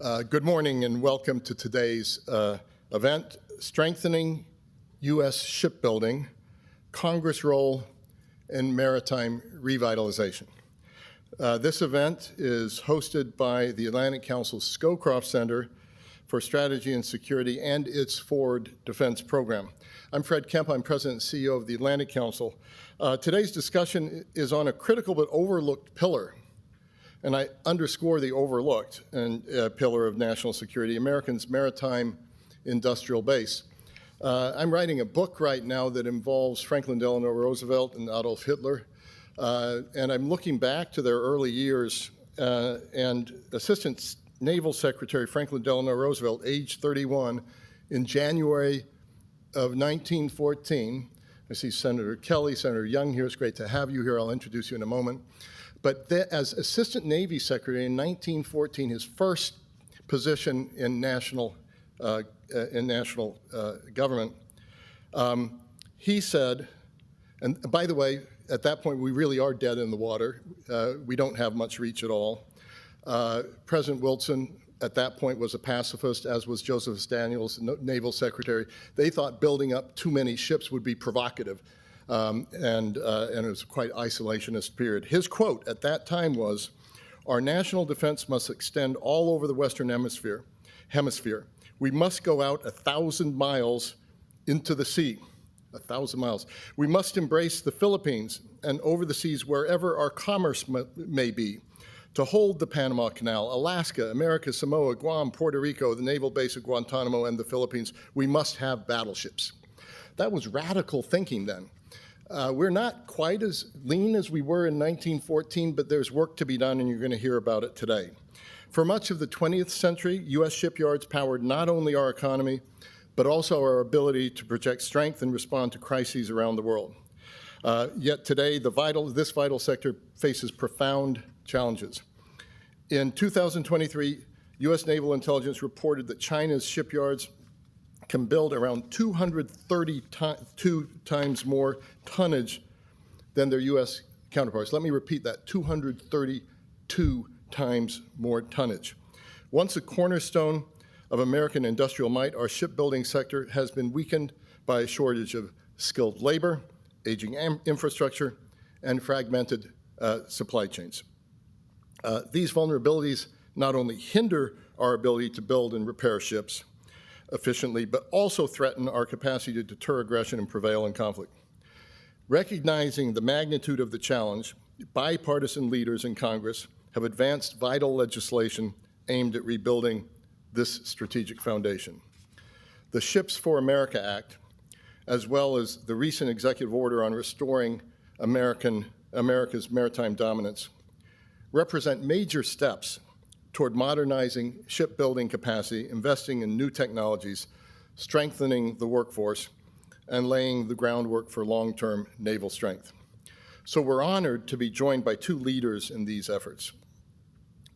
Good morning and welcome to today's event, Strengthening U.S. Shipbuilding, Congress Role in Maritime Revitalization. This event is hosted by the Atlantic Council's Scowcroft Center for Strategy and Security and its Forward Defense Program. I'm Fred Kemp, I'm President and CEO of the Atlantic Council. Today's discussion is on a critical but overlooked pillar, and I underscore the overlooked pillar of national security, Americans' maritime industrial base. I'm writing a book right now that involves Franklin Delano Roosevelt and Adolf Hitler, and I'm looking back to their early years, and Assistant Naval Secretary Franklin Delano Roosevelt, age 31, in January of 1914. I see Senator Kelly, Senator Young here. It's great to have you here. I'll introduce you in a moment. But as Assistant Navy Secretary in 1914, his first position in national government, he said, and by the way, at that point we really are dead in the water. We don't have much reach at all. President Wilson at that point was a pacifist, as was Joseph Daniels, Naval Secretary. They thought building up too many ships would be provocative. And it was quite isolationist period. His quote at that time was, "Our national defense must extend all over the Western Hemisphere. We must go out 1,000 miles into the sea, 1,000 miles. We must embrace the Philippines and over the seas wherever our commerce may be, to hold the Panama Canal, Alaska, America, Samoa, Guam, Puerto Rico, the naval base of Guantanamo, and the Philippines. We must have battleships." That was radical thinking then. We're not quite as lean as we were in 1914, but there's work to be done, and you're going to hear about it today. For much of the 20th century, U.S. shipyards powered not only our economy, but also our ability to project strength and respond to crises around the world. Yet today, this vital sector faces profound challenges. In 2023, U.S. Naval Intelligence reported that China's shipyards can build around 232 times more tonnage than their U.S. counterparts. Let me repeat that, 232 times more tonnage. Once a cornerstone of American industrial might, our shipbuilding sector has been weakened by a shortage of skilled labor, aging infrastructure, and fragmented supply chains. These vulnerabilities not only hinder our ability to build and repair ships efficiently, but also threaten our capacity to deter aggression and prevail in conflict. Recognizing the magnitude of the challenge, bipartisan leaders in Congress have advanced vital legislation aimed at rebuilding this strategic foundation. The Ships for America Act, as well as the recent executive order on restoring America's maritime dominance, represent major steps toward modernizing shipbuilding capacity, investing in new technologies, strengthening the workforce, and laying the groundwork for long-term naval strength. So we're honored to be joined by two leaders in these efforts.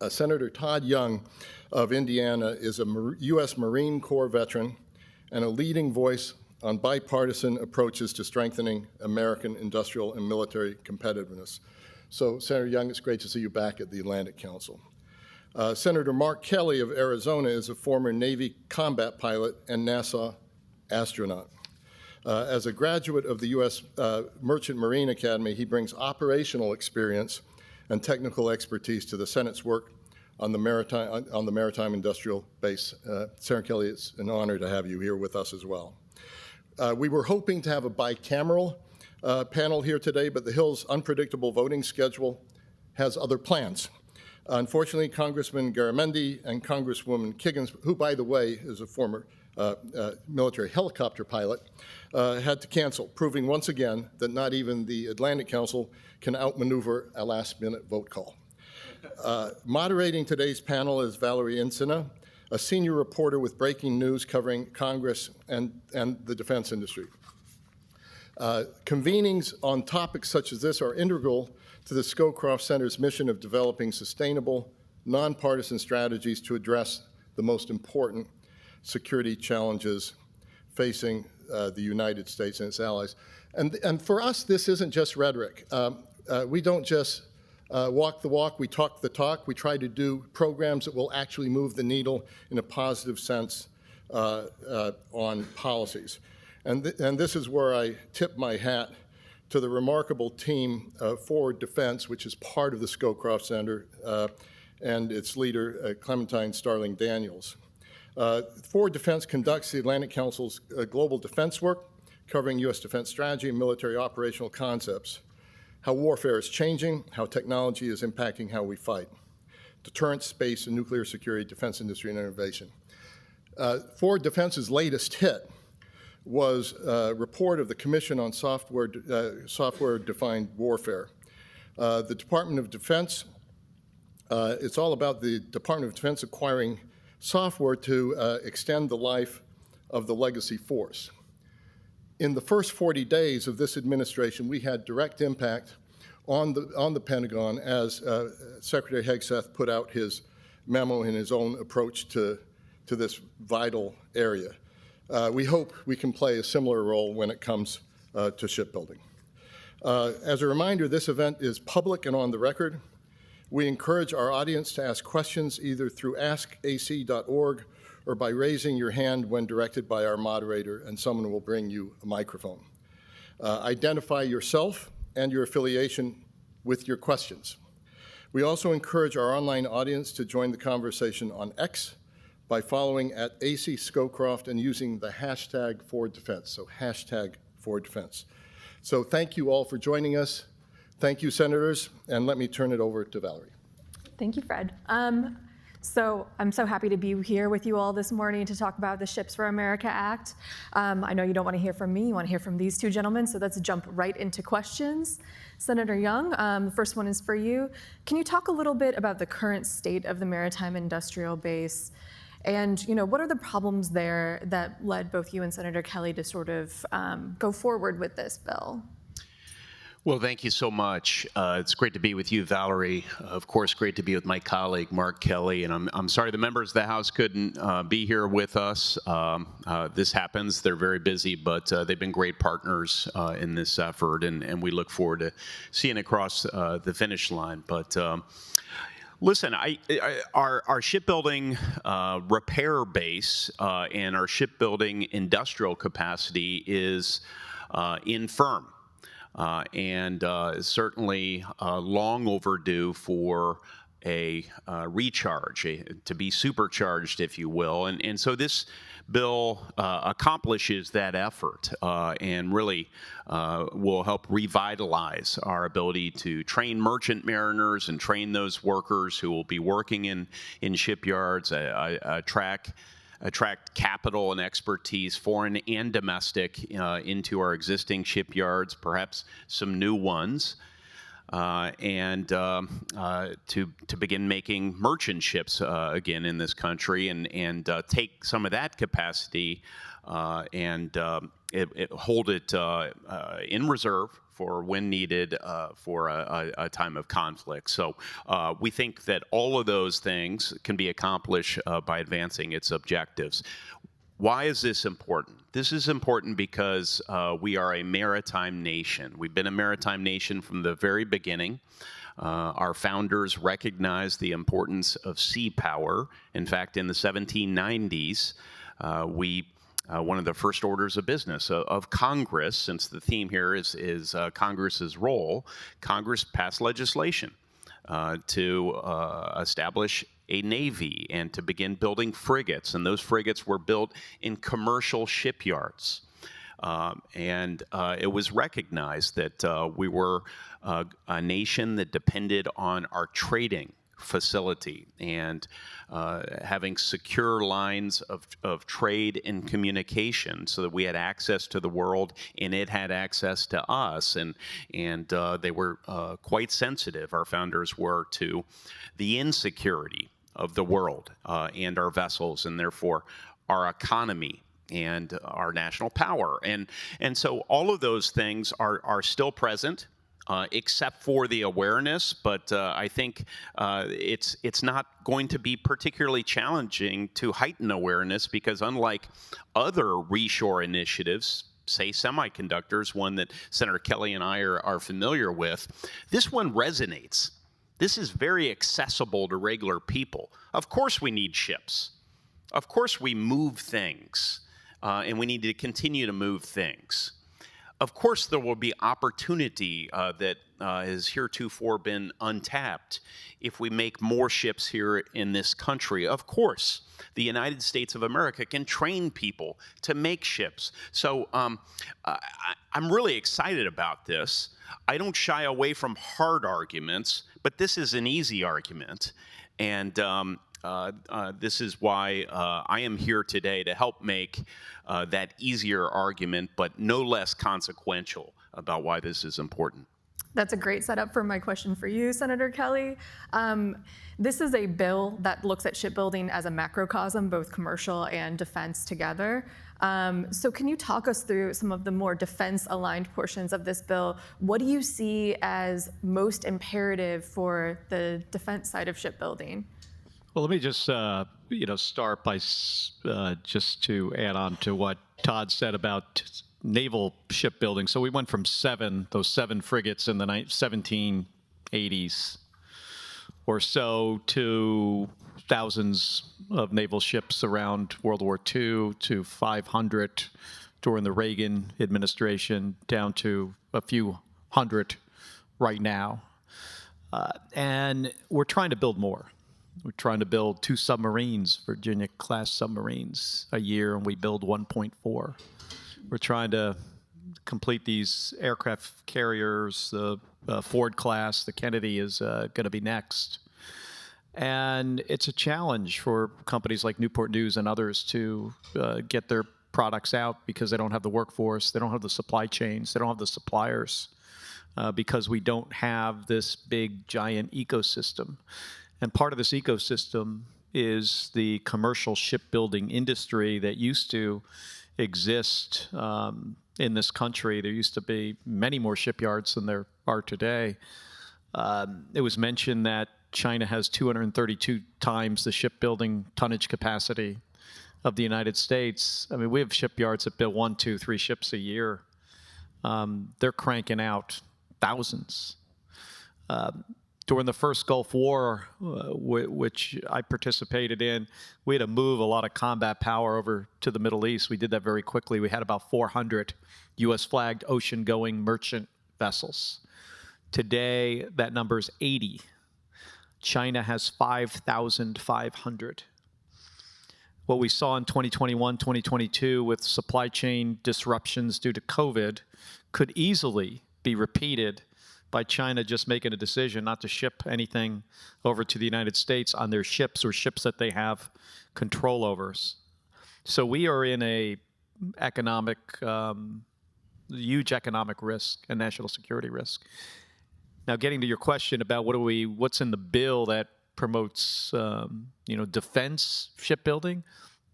Senator Todd Young of Indiana is a U.S. Marine Corps veteran and a leading voice on bipartisan approaches to strengthening American industrial and military competitiveness. So, Senator Young, it's great to see you back at the Atlantic Council. Senator Mark Kelly of Arizona is a former Navy combat pilot and NASA astronaut. As a graduate of the U.S. Merchant Marine Academy, he brings operational experience and technical expertise to the Senate's work on the maritime industrial base. Senator Kelly, it's an honor to have you here with us as well. We were hoping to have a bicameral panel here today, but the Hill's unpredictable voting schedule has other plans. Unfortunately, Congressman Garamendi and Congresswoman Kiggins, who, by the way, is a former military helicopter pilot, had to cancel, proving once again that not even the Atlantic Council can outmaneuver a last-minute vote call. Moderating today's panel is Valerie Insina, a senior reporter with breaking news covering Congress and the defense industry. Convenings on topics such as this are integral to the Scowcroft Center's mission of developing sustainable, nonpartisan strategies to address the most important security challenges facing the United States and its allies. And for us, this isn't just rhetoric. We don't just walk the walk, we talk the talk. We try to do programs that will actually move the needle in a positive sense on policies. And this is where I tip my hat to the remarkable team of Forward Defense, which is part of the Scowcroft Center, and its leader, Clementine Starling Daniels. Forward Defense conducts the Atlantic Council's global defense work, covering U.S. defense strategy and military operational concepts, how warfare is changing, how technology is impacting how we fight, deterrence, space, and nuclear security, defense industry, and innovation. Forward Defense's latest hit was a report of the Commission on Software-Defined Warfare. The Department of Defense, it's all about the Department of Defense acquiring software to extend the life of the legacy force. In the first 40 days of this administration, we had direct impact on the Pentagon as Secretary Hegseth put out his memo and his own approach to this vital area. We hope we can play a similar role when it comes to shipbuilding. As a reminder, this event is public and on the record. We encourage our audience to ask questions either through askac.org or by raising your hand when directed by our moderator, and someone will bring you a microphone. Identify yourself and your affiliation with your questions. We also encourage our online audience to join the conversation on X by following at AC Scowcroft and using the hashtag Forward Defense, so hashtag Forward Defense. So thank you all for joining us. Thank you, Senators, and let me turn it over to Valerie. Thank you, Fred. So I'm so happy to be here with you all this morning to talk about the Ships for America Act. I know you don't want to hear from me, you want to hear from these two gentlemen, so let's jump right into questions. Senator Young, the first one is for you. Can you talk a little bit about the current state of the maritime industrial base? And what are the problems there that led both you and Senator Kelly to sort of go forward with this bill? Well, thank you so much. It's great to be with you, Valerie. Of course, great to be with my colleague, Mark Kelly. And I'm sorry the members of the House couldn't be here with us. This happens. They're very busy, but they've been great partners in this effort, and we look forward to seeing it across the finish line. But listen, our shipbuilding repair base and our shipbuilding industrial capacity is infirm. And certainly long overdue for a recharge, to be supercharged, if you will. And so this bill accomplishes that effort and really will help revitalize our ability to train merchant mariners and train those workers who will be working in shipyards, attract capital and expertise, foreign and domestic, into our existing shipyards, perhaps some new ones, and to begin making merchant ships again in this country, and take some of that capacity and hold it in reserve for when needed for a time of conflict. So we think that all of those things can be accomplished by advancing its objectives. Why is this important? This is important because we are a maritime nation. We've been a maritime nation from the very beginning. Our founders recognized the importance of sea power. In fact, in the 1790s, one of the first orders of business of Congress, since the theme here is Congress's role, Congress passed legislation to establish a navy and to begin building frigates. And those frigates were built in commercial shipyards. And it was recognized that we were a nation that depended on our trading facility and having secure lines of trade and communication so that we had access to the world and it had access to us. And they were quite sensitive, our founders were, to the insecurity of the world and our vessels, and therefore our economy and our national power. And so all of those things are still present. Except for the awareness, but I think it's not going to be particularly challenging to heighten awareness, because unlike other reshore initiatives, say semiconductors, one that Senator Kelly and I are familiar with, this one resonates This is very accessible to regular people. Of course we need ships. Of course we move things, and we need to continue to move things. Of course there will be opportunity that has heretofore been untapped if we make more ships here in this country. Of course, the United States of America can train people to make ships. So I'm really excited about this. I don't shy away from hard arguments, but this is an easy argument. And this is why I am here today to help make that easier argument, but no less consequential about why this is important. That's a great setup for my question for you, Senator Kelly. This is a bill that looks at shipbuilding as a macrocosm, both commercial and defense together. So can you talk us through some of the more defense-aligned portions of this bill? What do you see as most imperative for the defense side of shipbuilding? Well, let me just start by just to add on to what Todd said about naval shipbuilding. So we went from those seven frigates in the 1780s or so, to thousands of naval ships around World War II, to 500 during the Reagan administration, down to a few hundred right now. And we're trying to build more. We're trying to build 2 submarines, Virginia-class submarines, a year, and we build 1.4. We're trying to complete these aircraft carriers. The Ford-class, the Kennedy is going to be next. And it's a challenge for companies like Newport News and others to get their products out because they don't have the workforce, they don't have the supply chains, they don't have the suppliers, because we don't have this big, giant ecosystem. And part of this ecosystem is the commercial shipbuilding industry that used to exist in this country. There used to be many more shipyards than there are today. It was mentioned that China has 232 times the shipbuilding tonnage capacity of the United States. I mean, we have shipyards that build 1, 2, 3 ships a year. They're cranking out thousands. During the first Gulf War, which I participated in, we had to move a lot of combat power over to the Middle East. We did that very quickly. We had about 400 U.S.-flagged ocean-going merchant vessels. Today, that number is 80. China has 5,500. What we saw in 2021, 2022 with supply chain disruptions due to COVID could easily be repeated by China just making a decision not to ship anything over to the United States on their ships or ships that they have control over. So we are in a huge economic risk and national security risk. Now, getting to your question about what's in the bill that promotes, defense shipbuilding,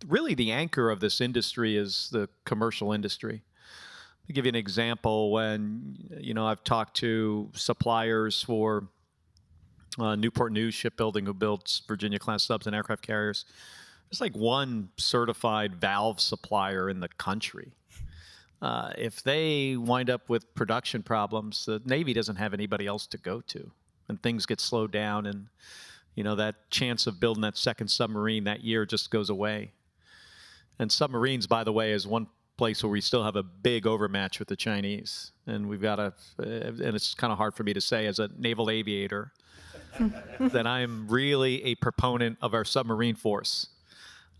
really the anchor of this industry is the commercial industry. To give you an example, when I've talked to suppliers for Newport News Shipbuilding, who builds Virginia-class subs and aircraft carriers, there's like one certified valve supplier in the country. If they wind up with production problems, the Navy doesn't have anybody else to go to, and things get slowed down, and that chance of building that second submarine that year just goes away. And submarines, by the way, is one place where we still have a big overmatch with the Chinese, and we've got and it's kind of hard for me to say as a naval aviator that I'm really a proponent of our submarine force.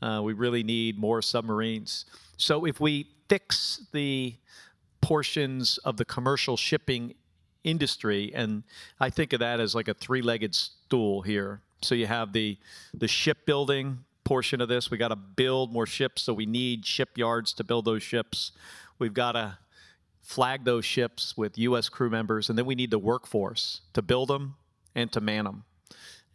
We really need more submarines. So if we fix the portions of the commercial shipping industry, and I think of that as like a 3-legged stool here. So you have the shipbuilding portion of this. We got to build more ships, so we need shipyards to build those ships. We've got to flag those ships with U.S. crew members, and then we need the workforce to build them and to man them.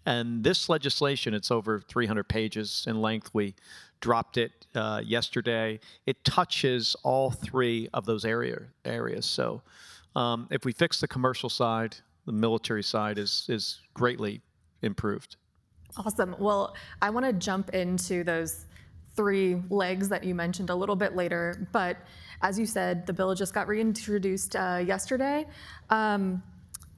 And this legislation, it's over 300 pages in length. We dropped it yesterday. It touches all 3 of those areas. So if we fix the commercial side, the military side is greatly improved. Awesome. Well, I want to jump into those 3 legs that you mentioned a little bit later, but as you said, the bill just got reintroduced yesterday.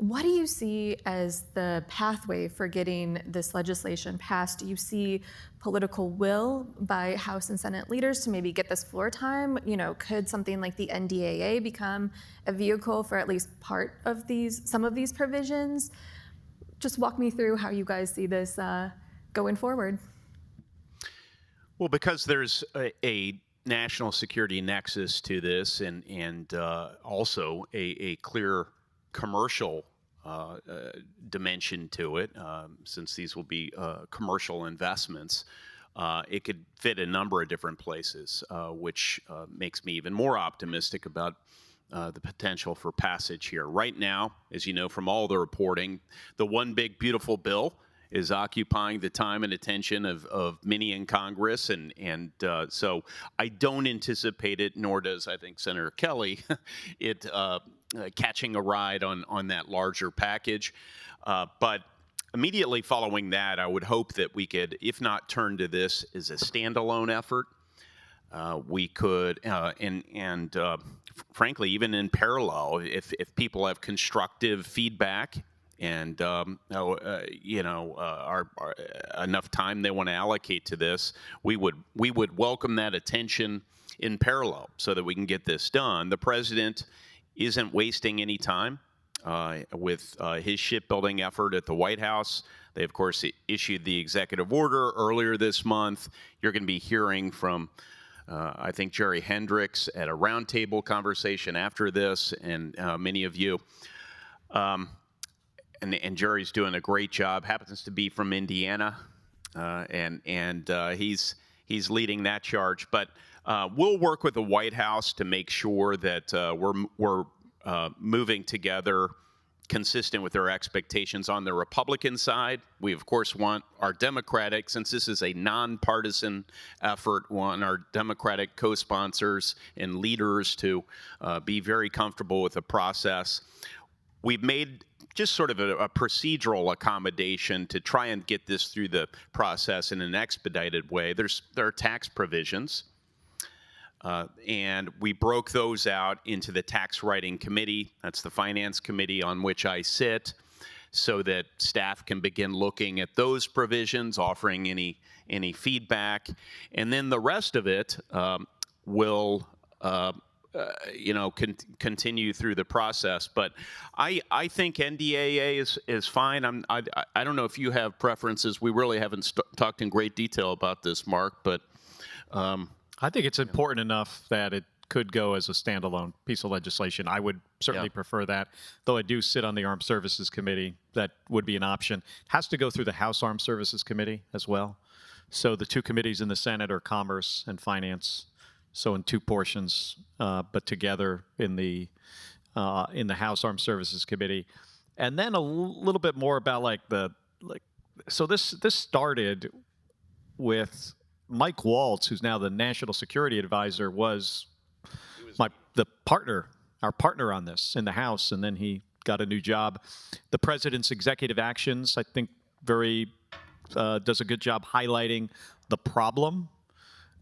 What do you see as the pathway for getting this legislation passed? Do you see political will by House and Senate leaders to maybe get this floor time? Could something like the NDAA become a vehicle for at least part of some of these provisions? Just walk me through how you guys see this going forward. Well, because there's a national security nexus to this, and also a clear commercial dimension to it, since these will be commercial investments, it could fit a number of different places, which makes me even more optimistic about the potential for passage here. Right now, as you know from all the reporting, the one big beautiful bill is occupying the time and attention of many in Congress, and so I don't anticipate it, nor does I think Senator Kelly, it catching a ride on that larger package. But immediately following that, I would hope that we could, if not turn to this as a standalone effort, we could, and frankly, even in parallel, if people have constructive feedback and enough time they want to allocate to this, we would welcome that attention in parallel so that we can get this done. The president isn't wasting any time with his shipbuilding effort at the White House. They, of course, issued the executive order earlier this month. You're going to be hearing from I think Jerry Hendricks at a roundtable conversation after this, and many of you. And Jerry's doing a great job. Happens to be from Indiana, and he's leading that charge. But we'll work with the White House to make sure that we're moving together, consistent with their expectations. On the Republican side, we of course want our Democratic, since this is a nonpartisan effort, want our Democratic co-sponsors and leaders to be very comfortable with the process. We've made just sort of a procedural accommodation to try and get this through the process in an expedited way. There are tax provisions, and we broke those out into the tax writing committee. That's the finance committee on which I sit, so that staff can begin looking at those provisions, offering any feedback, and then the rest of it will continue through the process. But I think NDAA is fine. I don't know if you have preferences. We really haven't talked in great detail about this, Mark, but I think it's important enough that it could go as a standalone piece of legislation. I would certainly prefer that, though I do sit on the Armed Services Committee. That would be an option. It has to go through the House Armed Services Committee as well. So the two committees in the Senate are Commerce and Finance. So in two portions, but together in the House Armed Services Committee, and then a little bit more about so this started with Mike Waltz, who's now the National Security Advisor, was our partner on this in the House, and then he got a new job. The president's executive actions, I think, does a good job highlighting the problem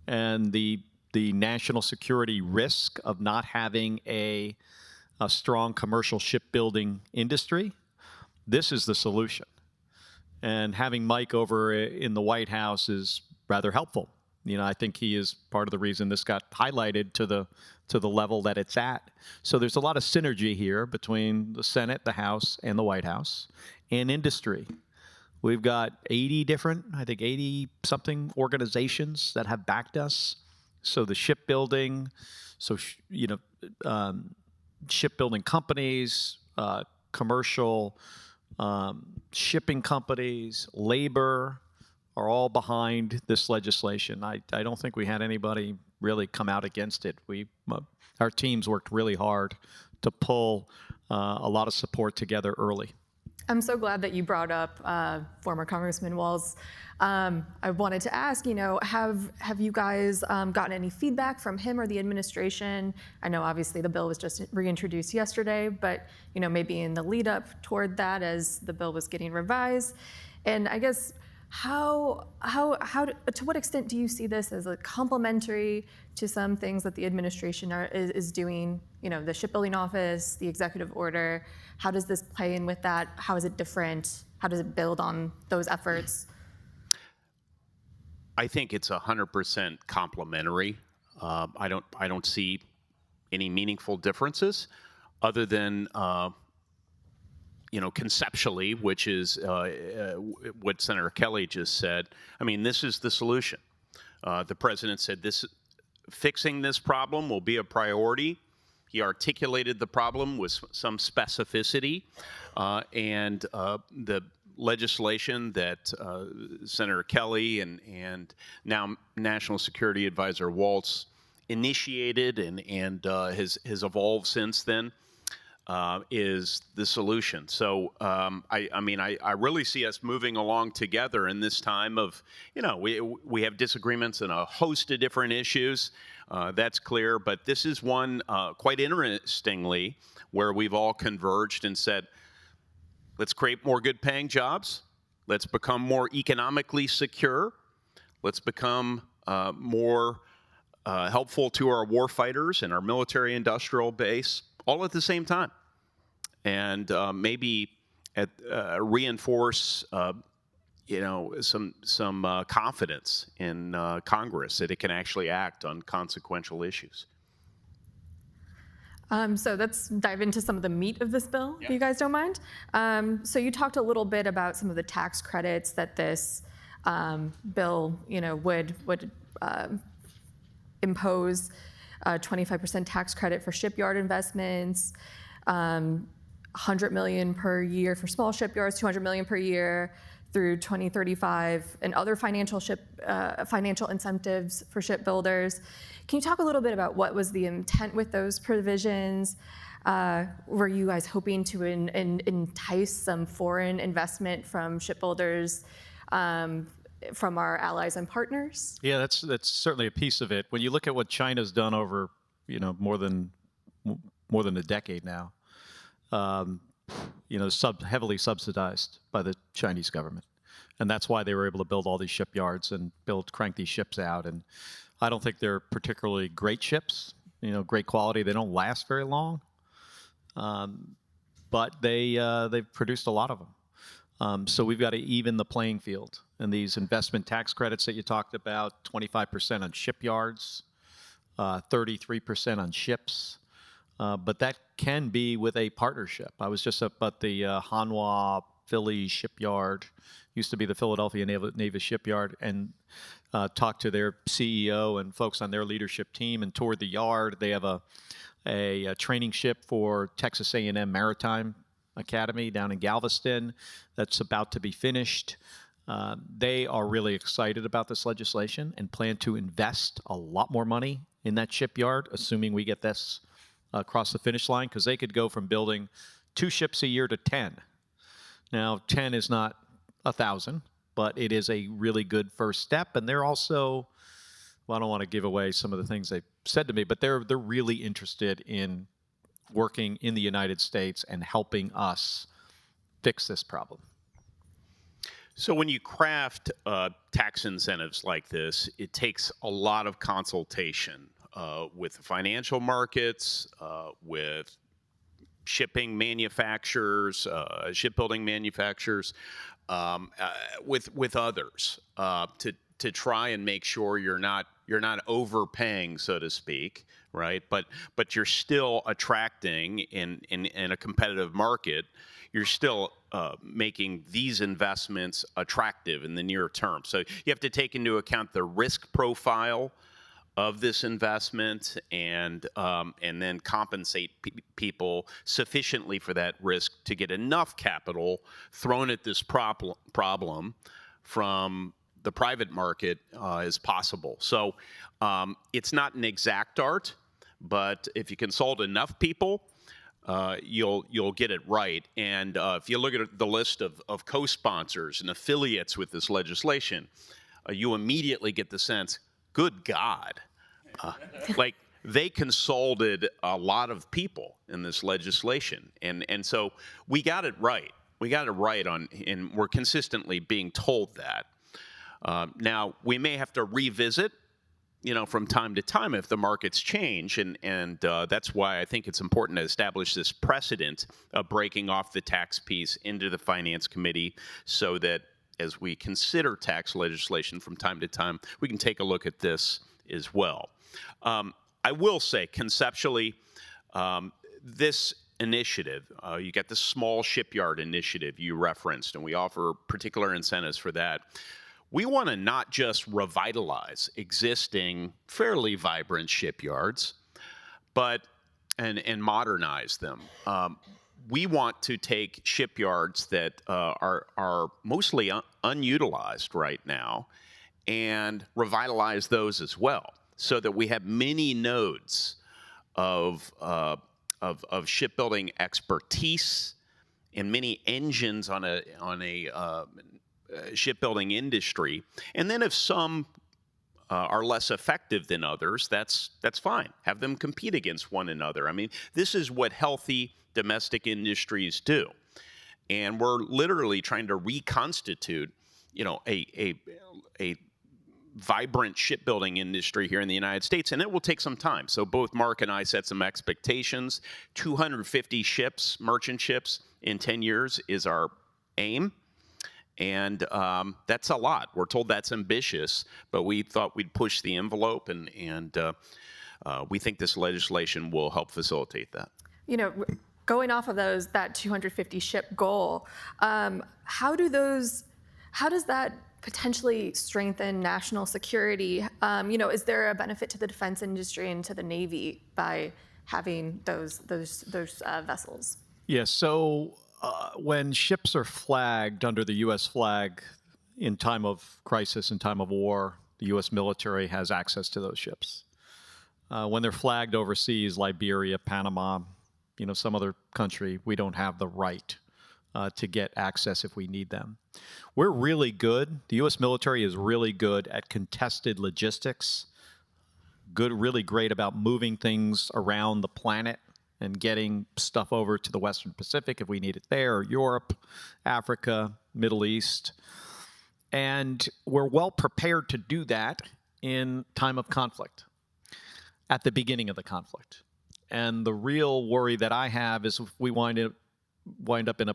and the national security risk of not having a strong commercial shipbuilding industry. This is the solution. And having Mike over in the White House is rather helpful. I think he is part of the reason this got highlighted to the level that it's at. So there's a lot of synergy here between the Senate, the House, and the White House, and industry. We've got 80-something organizations that have backed us. So the shipbuilding, shipbuilding companies, commercial shipping companies, labor are all behind this legislation. I don't think we had anybody really come out against it. Our teams worked really hard to pull a lot of support together early. I'm so glad that you brought up former Congressman Walz. I wanted to ask, have you guys gotten any feedback from him or the administration? I know obviously the bill was just reintroduced yesterday, but maybe in the lead up toward that as the bill was getting revised. And I guess to what extent do you see this as complementary to some things that the administration is doing the shipbuilding office, the executive order. How does this play in with that? How is it different? How does it build on those efforts? I think it's 100% complementary. I don't see any meaningful differences, other than conceptually, which is what Senator Kelly just said. I mean, this is the solution. The president said fixing this problem will be a priority. He articulated the problem with some specificity, and the legislation that Senator Kelly and now National Security Advisor Waltz initiated and has evolved since then is the solution. So I really see us moving along together in this time of, we have disagreements on a host of different issues. That's clear, but this is one quite interestingly where we've all converged and said, let's create more good paying jobs. Let's become more economically secure. Let's become more helpful to our warfighters and our military industrial base, all at the same time. And maybe reinforce some confidence in Congress that it can actually act on consequential issues. So let's dive into some of the meat of this bill, if you guys don't mind. So you talked a little bit about some of the tax credits that this bill, would impose. 25% tax credit for shipyard investments, $100 million per year for small shipyards, $200 million per year through 2035, and other financial incentives for shipbuilders. Can you talk a little bit about what was the intent with those provisions? Were you guys hoping to entice some foreign investment from shipbuilders, from our allies and partners? Yeah, that's certainly a piece of it. When you look at what China's done over, more than a decade now, heavily subsidized by the Chinese government, and that's why they were able to build all these shipyards and crank these ships out. And I don't think they're particularly great ships, great quality. They don't last very long, but they've produced a lot of them. So we've got to even the playing field. And these investment tax credits that you talked about, 25% on shipyards, 33% on ships. But that can be with a partnership. I was just up at the Hanwha Philly shipyard, used to be the Philadelphia Naval Shipyard, and talked to their CEO and folks on their leadership team and toured the yard. They have a training ship for Texas A&M Maritime Academy down in Galveston that's about to be finished. They are really excited about this legislation and plan to invest a lot more money in that shipyard, assuming we get this across the finish line, because they could go from building 2 ships a year to 10. Now, 10 is not 1,000, but it is a really good first step. And they're also, well, I don't want to give away some of the things they said to me, but they're really interested in working in the United States and helping us fix this problem. So when you craft tax incentives like this, it takes a lot of consultation with the financial markets, with shipping manufacturers, shipbuilding manufacturers, with others, to try and make sure you're not overpaying, so to speak, right? But you're still attracting in a competitive market. You're still making these investments attractive in the near term. So you have to take into account the risk profile of this investment and then compensate people sufficiently for that risk to get enough capital thrown at this problem from the private market as possible. So it's not an exact art, but if you consult enough people, you'll get it right. And if you look at the list of co-sponsors and affiliates with this legislation, you immediately get the sense, good God, like they consulted a lot of people in this legislation. And so we got it right. We got it right and we're consistently being told that. Now, we may have to revisit from time to time if the markets change, and that's why I think it's important to establish this precedent of breaking off the tax piece into the Finance Committee so that as we consider tax legislation from time to time, we can take a look at this as well. I will say, conceptually, this initiative, you get the small shipyard initiative you referenced, and we offer particular incentives for that. We want to not just revitalize existing, fairly vibrant shipyards, but and modernize them. We want to take shipyards that are mostly unutilized right now and revitalize those as well, so that we have many nodes of shipbuilding expertise and many engines on a shipbuilding industry. And then if some are less effective than others, that's fine. Have them compete against one another. I mean, this is what healthy domestic industries do. And we're literally trying to reconstitute, a vibrant shipbuilding industry here in the United States, and it will take some time. So both Mark and I set some expectations. 250 ships, merchant ships, in 10 years is our aim. And that's a lot. We're told that's ambitious, but we thought we'd push the envelope, and we think this legislation will help facilitate that. Going off of that 250 ship goal, how does that potentially strengthen national security? Is there a benefit to the defense industry and to the Navy by having those vessels? Yeah, so when ships are flagged under the U.S. flag in time of crisis, in time of war, the U.S. military has access to those ships. When they're flagged overseas, Liberia, Panama, some other country, we don't have the right to get access if we need them. We're really good. The U.S. military is really good at contested logistics, really great about moving things around the planet and getting stuff over to the Western Pacific if we need it there, or Europe, Africa, Middle East. And we're well prepared to do that in time of conflict, at the beginning of the conflict. And the real worry that I have is if we wind up in a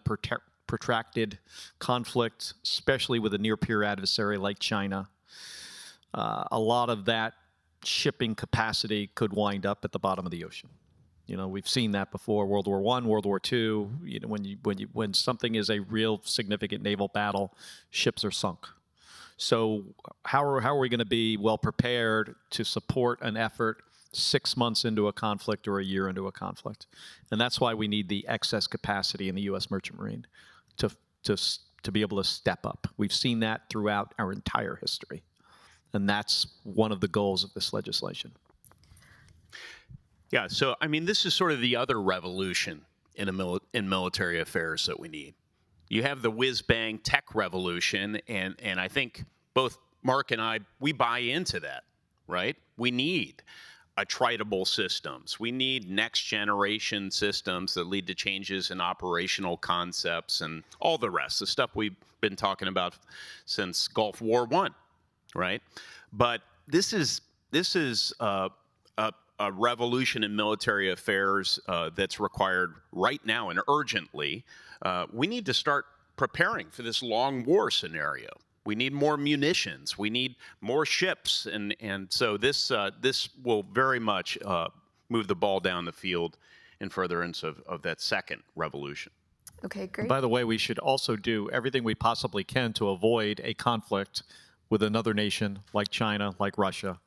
protracted conflict, especially with a near-peer adversary like China, a lot of that shipping capacity could wind up at the bottom of the ocean. We've seen that before. World War I, World War II. When something is a real significant naval battle, ships are sunk. So how are we going to be well prepared to support an effort 6 months into a conflict or a year into a conflict? And that's why we need the excess capacity in the U.S. Merchant Marine to be able to step up. We've seen that throughout our entire history, and that's one of the goals of this legislation. Yeah, so this is sort of the other revolution in military affairs that we need. You have the whiz-bang tech revolution, and I think both Mark and I, we buy into that, right? We need attritable systems. We need next-generation systems that lead to changes in operational concepts and all the rest, the stuff we've been talking about since Gulf War I, right? But this is a revolution in military affairs that's required right now and urgently. We need to start preparing for this long war scenario. We need more munitions. We need more ships, and so this will very much move the ball down the field in furtherance of that second revolution. Okay, great. By the way, we should also do everything we possibly can to avoid a conflict with another nation like China, like Russia.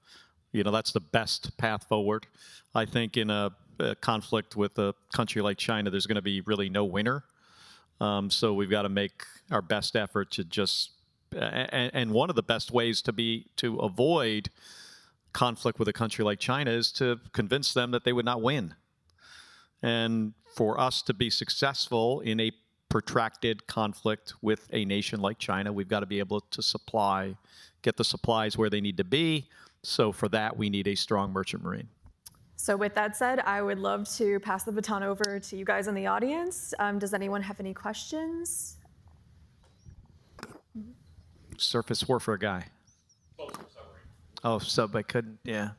That's the best path forward. I think in a conflict with a country like China, there's going to be really no winner. So we've got to make our best effort to just, and one of the best ways to avoid conflict with a country like China is to convince them that they would not win. And for us to be successful in a protracted conflict with a nation like China, we've got to be able to get the supplies where they need to be. So for that, we need a strong merchant marine. So with that said, I would love to pass the baton over to you guys in the audience. Does anyone have any questions? Surface warfare guy. Oh, so I couldn't, yeah.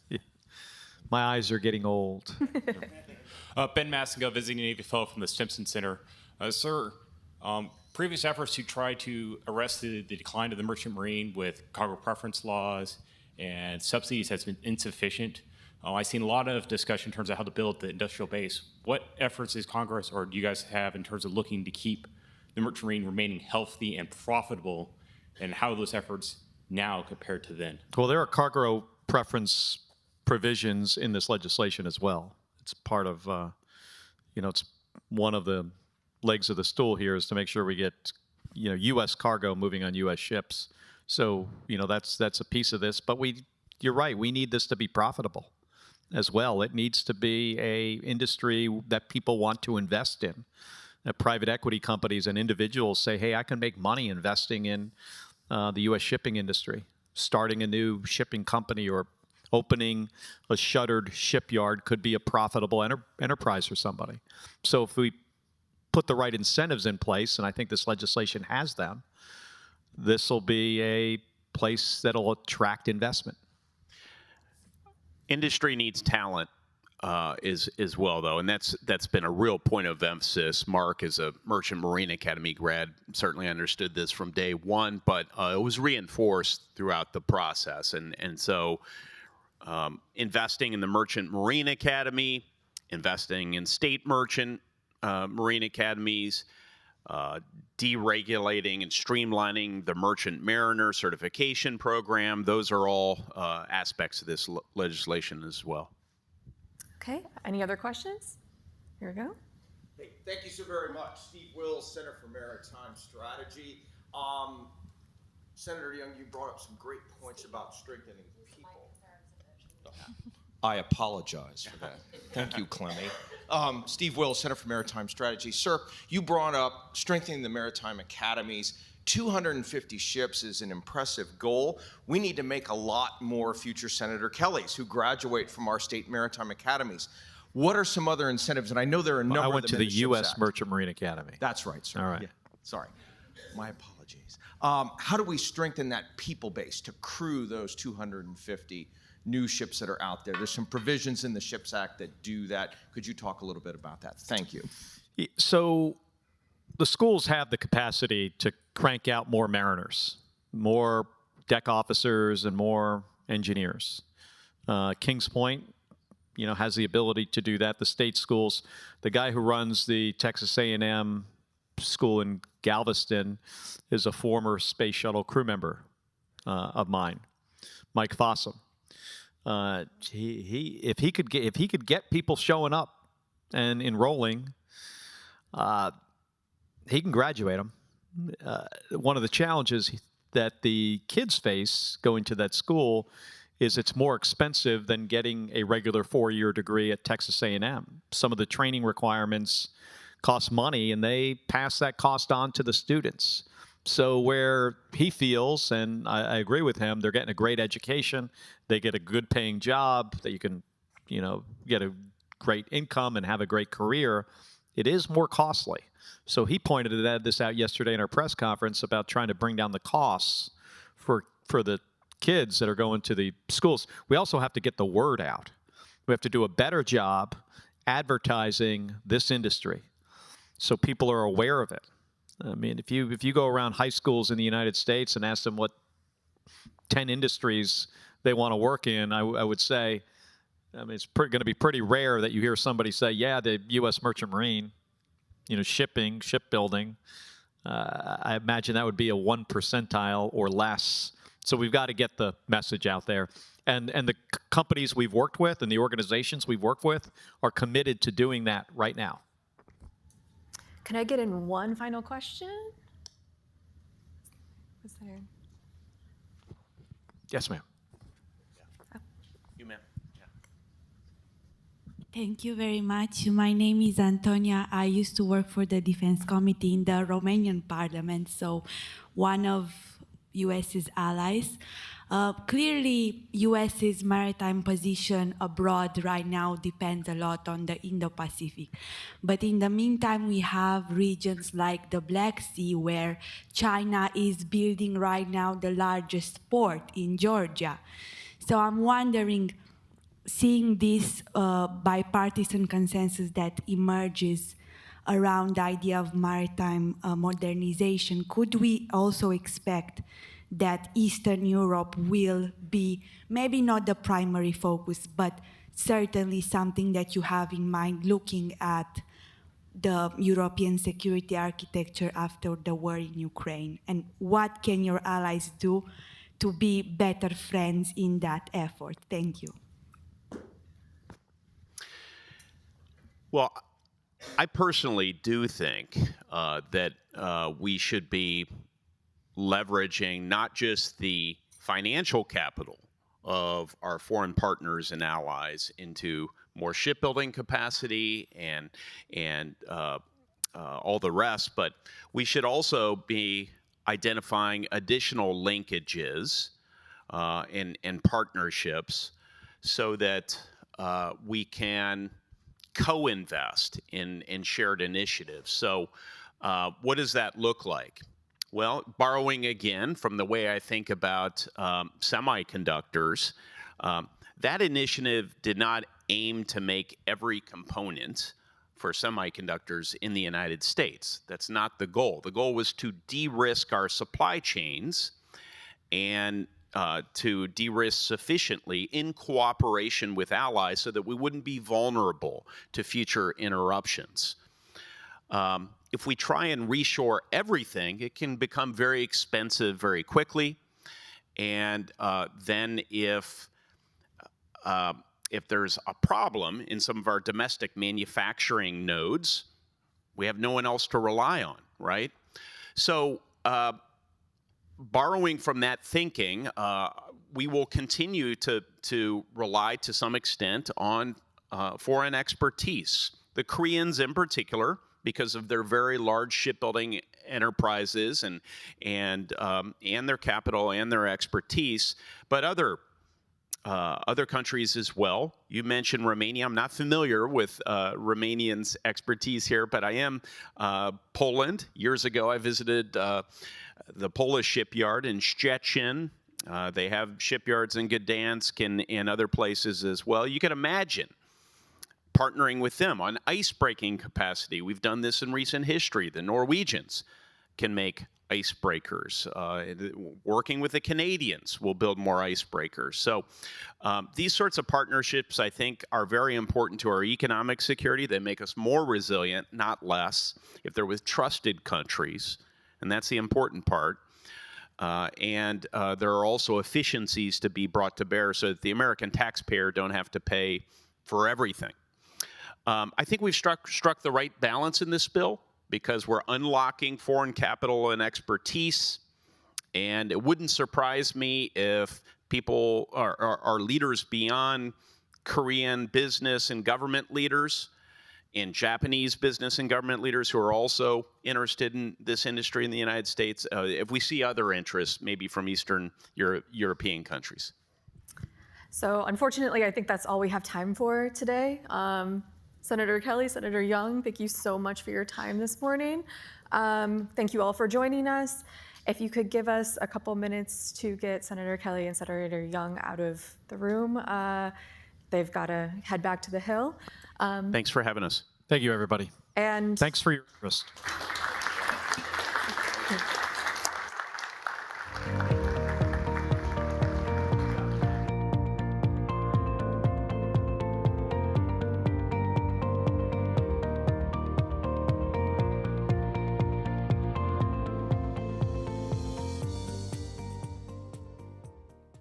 Yeah. My eyes are getting old. Ben Massinga, visiting Navy fellow from the Stimson Center. Sir, previous efforts to try to arrest the decline of the merchant marine with cargo preference laws and subsidies has been insufficient. I've seen a lot of discussion in terms of how to build the industrial base. What efforts is Congress or do you guys have in terms of looking to keep the merchant marine remaining healthy and profitable, and how are those efforts now compared to then? Well, there are cargo preference provisions in this legislation as well. It's part of, it's one of the legs of the stool here is to make sure we get, U.S. cargo moving on U.S. ships. So, that's a piece of this. But you're right, we need this to be profitable as well. It needs to be a industry that people want to invest in. That private equity companies and individuals say, hey, I can make money investing in the U.S. shipping industry, starting a new shipping company or opening a shuttered shipyard could be a profitable enterprise for somebody. So if we put the right incentives in place, and I think this legislation has them, this will be a place that'll attract investment. Industry needs talent as well, though, and that's been a real point of emphasis. Mark, as a Merchant Marine Academy grad, certainly understood this from day one, but it was reinforced throughout the process. And so investing in the Merchant Marine Academy, investing in state merchant marine academies, deregulating and streamlining the Merchant Mariner certification program, those are all aspects of this legislation as well. Okay, any other questions? Here we go. Hey, thank you so very much. Steve Wills, Center for Maritime Strategy. Senator Young, you brought up some great points about strengthening people. I apologize for that. Thank you, Clemmy. Steve Wills, Center for Maritime Strategy. Sir, you brought up strengthening the maritime academies. 250 ships is an impressive goal. We need to make a lot more future Senator Kellys who graduate from our state maritime academies. What are some other incentives? And I know there are a number of them. I went to the U.S. Merchant Marine Academy. That's right, sir. All right. Yeah, sorry. My apologies. How do we strengthen that people base to crew those 250 new ships that are out there? There's some provisions in the Ships Act that do that. Could you talk a little bit about that? Thank you. So the schools have the capacity to crank out more mariners, more deck officers, and more engineers. Kings Point, has the ability to do that. The state schools, the guy who runs the Texas A&M school in Galveston is a former space shuttle crew member of mine, Mike Fossum. If he could get people showing up and enrolling, he can graduate them. One of the challenges that the kids face going to that school is it's more expensive than getting a regular 4-year degree at Texas A&M. Some of the training requirements cost money, and they pass that cost on to the students. So where he feels, and I agree with him, they're getting a great education, they get a good paying job, that you can, get a great income and have a great career, it is more costly. So he pointed this out yesterday in our press conference about trying to bring down the costs for the kids that are going to the schools. We also have to get the word out. We have to do a better job advertising this industry so people are aware of it. I mean, if you go around high schools in the United States and ask them what 10 industries they want to work in, I would say, it's going to be pretty rare that you hear somebody say, yeah, the U.S. Merchant Marine, shipping, shipbuilding. I imagine that would be a 1 percentile or less. So we've got to get the message out there. And the companies we've worked with and the organizations we've worked with are committed to doing that right now. Can I get in one final question? Was there? Yes, ma'am. You, ma'am. Thank you very much. My name is Antonia. I used to work for the Defense Committee in the Romanian Parliament. So one of U.S.'s allies. Clearly, U.S.'s maritime position abroad right now depends a lot on the Indo-Pacific. But in the meantime, we have regions like the Black Sea, where China is building right now the largest port in Georgia. So I'm wondering, seeing this bipartisan consensus that emerges around the idea of maritime modernization, could we also expect that Eastern Europe will be maybe not the primary focus, but certainly something that you have in mind looking at the European security architecture after the war in Ukraine? And what can your allies do to be better friends in that effort? Thank you. Well, I personally do think that we should be leveraging not just the financial capital of our foreign partners and allies into more shipbuilding capacity and all the rest, but we should also be identifying additional linkages and partnerships so that we can co-invest in shared initiatives. So what does that look like? Well, borrowing again from the way I think about semiconductors, that initiative did not aim to make every component for semiconductors in the United States. That's not the goal. The goal was to de-risk our supply chains and to de-risk sufficiently in cooperation with allies so that we wouldn't be vulnerable to future interruptions. If we try and reshore everything, it can become very expensive very quickly. And then if there's a problem in some of our domestic manufacturing nodes, we have no one else to rely on, right? So borrowing from that thinking, we will continue to rely to some extent on foreign expertise. The Koreans in particular, because of their very large shipbuilding enterprises and their capital and their expertise, but other countries as well. You mentioned Romania. I'm not familiar with Romanians' expertise here, but I am Poland. Years ago, I visited the Polish shipyard in Szczecin. They have shipyards in Gdansk and other places as well. You can imagine partnering with them on ice-breaking capacity. We've done this in recent history. The Norwegians can make icebreakers. Working with the Canadians will build more icebreakers. So these sorts of partnerships, I think, are very important to our economic security. They make us more resilient, not less, if they're with trusted countries, and that's the important part. And there are also efficiencies to be brought to bear so that the American taxpayer don't have to pay for everything. I think we've struck the right balance in this bill because we're unlocking foreign capital and expertise. And it wouldn't surprise me if people are leaders beyond Korean business and government leaders and Japanese business and government leaders who are also interested in this industry in the United States, if we see other interests, maybe from Eastern European countries. So unfortunately, I think that's all we have time for today. Senator Kelly, Senator Young, thank you so much for your time this morning. Thank you all for joining us. If you could give us a couple minutes to get Senator Kelly and Senator Young out of the room. They've got to head back to the Hill. Thanks for having us. Thank you, everybody. And Thanks for your interest.